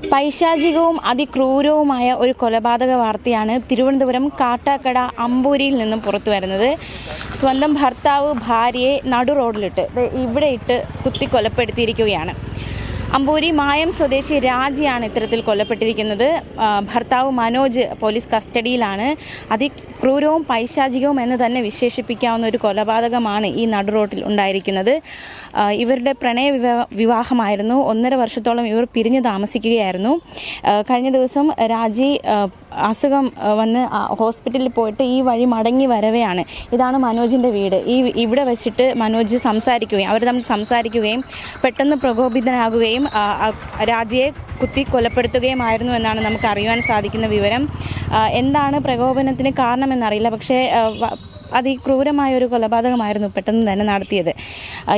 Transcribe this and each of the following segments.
പൈശാചികവും അതിക്രൂരവുമായ ഒരു കൊലപാതക വാർത്തയാണ് തിരുവനന്തപുരം കാട്ടാക്കട അമ്പൂരിയിൽ നിന്നും പുറത്തു വരുന്നത്. സ്വന്തം ഭർത്താവ് ഭാര്യയെ നടു റോഡിലിട്ട് ഇവിടെ ഇട്ട് കുത്തി കൊലപ്പെടുത്തിയിരിക്കുകയാണ്. അമ്പൂരി മായം സ്വദേശി രാജിയാണ് ഇത്തരത്തിൽ കൊല്ലപ്പെട്ടിരിക്കുന്നത്. ഭർത്താവ് മനോജ് പോലീസ് കസ്റ്റഡിയിലാണ്. അതിക്രൂരവും പൈശാചികവും എന്ന് തന്നെ വിശേഷിപ്പിക്കാവുന്ന ഒരു കൊലപാതകമാണ് ഈ നടു റോഡിൽ ഉണ്ടായിരിക്കുന്നത്. ഇവരുടെ പ്രണയ വിവാഹമായിരുന്നു. 1.5 വർഷത്തോളം ഇവർ പിരിഞ്ഞു താമസിക്കുകയായിരുന്നു. കഴിഞ്ഞ ദിവസം രാജി അസുഖം വന്ന് ഹോസ്പിറ്റലിൽ പോയിട്ട് ഈ വഴി മടങ്ങി വരവെയാണ്. ഇതാണ് മനോജിൻ്റെ വീട്. ഇവിടെ വെച്ചിട്ട് മനോജ് അവർ തമ്മിൽ സംസാരിക്കുകയും പെട്ടെന്ന് പ്രകോപിതനാകുകയും രാജിയെ കുത്തി കൊലപ്പെടുത്തുകയുമായിരുന്നു എന്നാണ് നമുക്ക് അറിയുവാൻ സാധിക്കുന്ന വിവരം. എന്താണ് പ്രകോപനത്തിന് കാരണമെന്നറിയില്ല. പക്ഷേ അതിക്രൂരമായ ഒരു കൊലപാതകമായിരുന്നു പെട്ടെന്ന് തന്നെ നടത്തിയത്.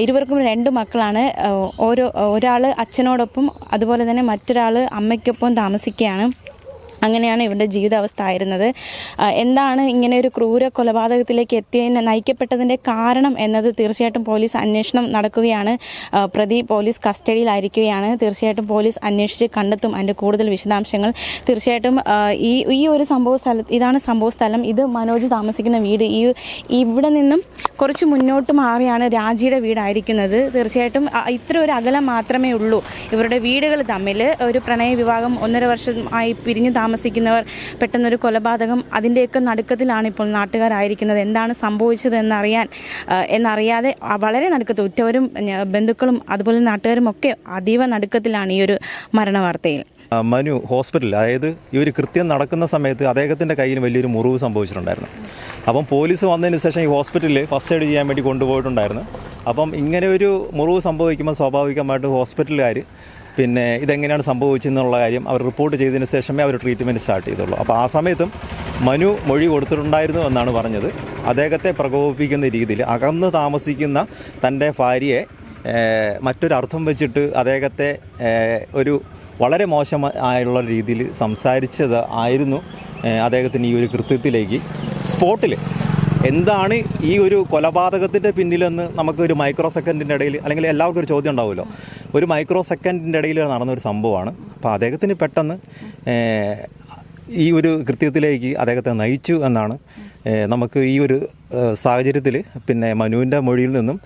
ഇരുവർക്കും 2 മക്കളാണ്. ഒരാൾ അച്ഛനോടൊപ്പം അതുപോലെ തന്നെ മറ്റൊരാൾ അമ്മയ്ക്കൊപ്പം താമസിക്കുകയാണ്. അങ്ങനെയാണ് ഇവരുടെ ജീവിതാവസ്ഥ ആയിരുന്നത്. എന്താണ് ഇങ്ങനെ ഒരു ക്രൂര കൊലപാതകത്തിലേക്ക് നയിക്കപ്പെട്ടതിൻ്റെ കാരണം എന്നത് തീർച്ചയായിട്ടും പോലീസ് അന്വേഷണം നടക്കുകയാണ്. പ്രതി പോലീസ് കസ്റ്റഡിയിലായിരിക്കുകയാണ്. തീർച്ചയായിട്ടും പോലീസ് അന്വേഷിച്ച് കണ്ടെത്തും അതിൻ്റെ കൂടുതൽ വിശദാംശങ്ങൾ. തീർച്ചയായിട്ടും ഈ ഒരു ഇതാണ് സംഭവ സ്ഥലം. ഇത് മനോജ് താമസിക്കുന്ന വീട്. ഇവിടെ നിന്നും കുറച്ച് മുന്നോട്ട് മാറിയാണ് രാജിയുടെ വീടായിരിക്കുന്നത്. തീർച്ചയായിട്ടും ഇത്ര ഒരു അകലം മാത്രമേ ഉള്ളൂ ഇവരുടെ വീടുകൾ തമ്മിൽ. ഒരു പ്രണയ വിവാഹം 1.5 വർഷമായി പിരിഞ്ഞ് താമസിക്കുന്നവർ പെട്ടെന്നൊരു കൊലപാതകം, അതിൻ്റെയൊക്കെ നടുക്കത്തിലാണ് ഇപ്പോൾ നാട്ടുകാരായിരിക്കുന്നത്. എന്താണ് സംഭവിച്ചത് എന്നറിയാതെ വളരെ നടുക്കത്ത് ഉറ്റവരും ബന്ധുക്കളും അതുപോലെ നാട്ടുകാരും ഒക്കെ അതീവ നടുക്കത്തിലാണ് ഈ ഒരു മരണവാർത്തയിൽ. മനു ഹോസ്പിറ്റലിൽ, അതായത് ഈ ഒരു കൃത്യം നടക്കുന്ന സമയത്ത് അദ്ദേഹത്തിൻ്റെ കയ്യിൽ വലിയൊരു മുറിവ് സംഭവിച്ചിട്ടുണ്ടായിരുന്നു. അപ്പം പോലീസ് വന്നതിന് ശേഷം ഈ ഹോസ്പിറ്റലിൽ ഫസ്റ്റ് എയ്ഡ് ചെയ്യാൻ വേണ്ടി കൊണ്ടുപോയിട്ടുണ്ടായിരുന്നു. അപ്പം ഇങ്ങനെ ഒരു മുറിവ് സംഭവിക്കുമ്പോൾ സ്വാഭാവികമായിട്ട് ഹോസ്പിറ്റലുകാർ പിന്നെ ഇതെങ്ങനെയാണ് സംഭവിച്ചതെന്നുള്ള കാര്യം അവർ റിപ്പോർട്ട് ചെയ്തതിന് ശേഷമേ അവർ ട്രീറ്റ്മെൻറ്റ് സ്റ്റാർട്ട് ചെയ്തുള്ളൂ. അപ്പോൾ ആ സമയത്തും മനു മൊഴി കൊടുത്തിട്ടുണ്ടായിരുന്നു എന്നാണ് പറഞ്ഞത്. അദ്ദേഹത്തെ പ്രകോപിപ്പിക്കുന്ന രീതിയിൽ അകന്ന് താമസിക്കുന്ന തൻ്റെ ഭാര്യയെ മറ്റൊരർത്ഥം വെച്ചിട്ട് അദ്ദേഹത്തെ ഒരു വളരെ മോശമായുള്ള രീതിയിൽ സംസാരിച്ചത് ആയിരുന്നു അദ്ദേഹത്തിന് ഈ ഒരു കൃത്യത്തിലേക്ക് സ്പോട്ടിൽ. എന്താണ് ഈ ഒരു കൊലപാതകത്തിൻ്റെ പിന്നിലെന്ന് നമുക്കൊരു മൈക്രോ സെക്കൻഡിൻ്റെ ഇടയിൽ, അല്ലെങ്കിൽ എല്ലാവർക്കും ഒരു ചോദ്യം ഉണ്ടാവുമല്ലോ, ഒരു മൈക്രോ സെക്കൻഡിൻ്റെ ഇടയിൽ നടന്നൊരു സംഭവമാണ്. അപ്പോൾ അദ്ദേഹത്തിന് പെട്ടെന്ന് ഈ ഒരു കൃത്യത്തിലേക്ക് അദ്ദേഹത്തെ നയിച്ചു എന്നാണ് നമുക്ക് ഈ ഒരു സാഹചര്യത്തിൽ പിന്നെ മനുവിൻ്റെ മൊഴിയിൽ നിന്നും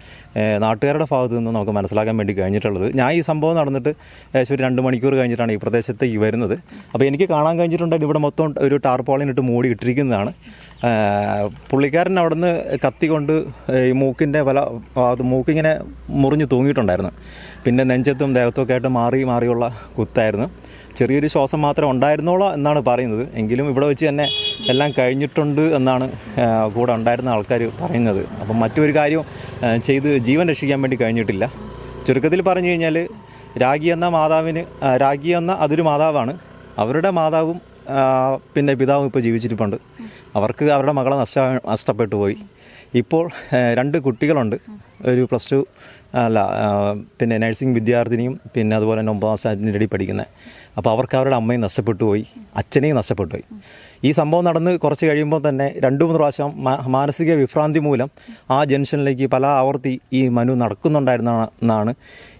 നാട്ടുകാരുടെ ഭാഗത്തു നിന്നും നമുക്ക് മനസ്സിലാക്കാൻ വേണ്ടി കഴിഞ്ഞിട്ടുള്ളത്. ഞാൻ ഈ സംഭവം നടന്നിട്ട് ഏകദേശം ഒരു 2 മണിക്കൂർ കഴിഞ്ഞിട്ടാണ് ഈ പ്രദേശത്തേക്ക് വരുന്നത്. അപ്പോൾ എനിക്ക് കാണാൻ കഴിഞ്ഞിട്ടുണ്ടെങ്കിൽ ഇവിടെ മൊത്തം ഒരു ടാർപോളിനിട്ട് മൂടി ഇട്ടിരിക്കുന്നതാണ്. പുള്ളിക്കാരൻ അവിടെ നിന്ന് കത്തി കൊണ്ട് ഈ മൂക്കിൻ്റെ മൂക്കിങ്ങനെ മുറിഞ്ഞ് തൂങ്ങിയിട്ടുണ്ടായിരുന്നു. പിന്നെ നെഞ്ചത്തും ദേഹത്തൊക്കെ ആയിട്ട് മാറിയുള്ള കുത്തായിരുന്നു. ചെറിയൊരു ശ്വാസം മാത്രമേ ഉണ്ടായിരുന്നുള്ളൂ എന്നാണ് പറയുന്നത്. എങ്കിലും ഇവിടെ വെച്ച് തന്നെ എല്ലാം കഴിഞ്ഞിട്ടുണ്ട് എന്നാണ് കൂടെ ഉണ്ടായിരുന്ന ആൾക്കാർ പറയുന്നത്. അപ്പം മറ്റൊരു കാര്യം ചെയ്ത് ജീവൻ രക്ഷിക്കാൻ വേണ്ടി കഴിഞ്ഞിട്ടില്ല. ചുരുക്കത്തിൽ പറഞ്ഞു കഴിഞ്ഞാൽ രാഗി എന്ന അതൊരു മാതാവാണ്. അവരുടെ മാതാവും പിന്നെ പിതാവും ഇപ്പോൾ ജീവിച്ചിരിപ്പുണ്ട്. അവർക്ക് അവരുടെ മകളെ നഷ്ടപ്പെട്ടു പോയി. ഇപ്പോൾ 2 കുട്ടികളുണ്ട്. ഒരു +2 പിന്നെ നഴ്സിംഗ് വിദ്യാർത്ഥിനിയും പിന്നെ അതുപോലെ തന്നെ 9ാം സ്റ്റാൻഡേർഡിൻ്റെ ഇടയിൽ പഠിക്കുന്നത്. അപ്പോൾ അവർക്ക് അവരുടെ അമ്മയും നഷ്ടപ്പെട്ടു പോയി, അച്ഛനെയും നഷ്ടപ്പെട്ടു പോയി. ഈ സംഭവം നടന്ന് കുറച്ച് കഴിയുമ്പോൾ തന്നെ 2-3 പ്രാവശ്യം മാനസിക വിഭ്രാന്തി മൂലം ആ ജംഗ്ഷനിലേക്ക് പല ആവർത്തി ഈ മനു നടക്കുന്നുണ്ടായിരുന്നെന്നാണ്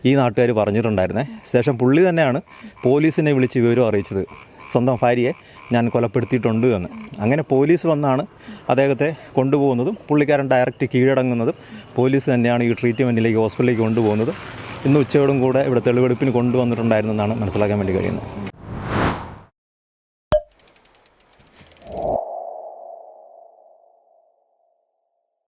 ഈ നാട്ടുകാർ പറഞ്ഞിട്ടുണ്ടായിരുന്നത്. ശേഷം പുള്ളി തന്നെയാണ് പോലീസിനെ വിളിച്ച് വിവരം അറിയിച്ചത്, സ്വന്തം ഭാര്യയെ ഞാൻ കൊലപ്പെടുത്തിയിട്ടുണ്ട് എന്ന്. അങ്ങനെ പോലീസ് വന്നാണ് അദ്ദേഹത്തെ കൊണ്ടുപോകുന്നതും പുള്ളിക്കാരൻ ഡയറക്റ്റ് കീഴടങ്ങുന്നതും പോലീസ് തന്നെയാണ് ഈ ട്രീറ്റ്മെൻറ്റിലേക്ക് ഹോസ്പിറ്റലിലേക്ക് കൊണ്ടുപോകുന്നത്. ഇന്ന് ഉച്ചയോടും കൂടെ ഇവിടെ തെളിവെടുപ്പിന് കൊണ്ടുവന്നിട്ടുണ്ടായിരുന്നെന്നാണ് മനസ്സിലാക്കാൻ വേണ്ടി കഴിയുന്നത്.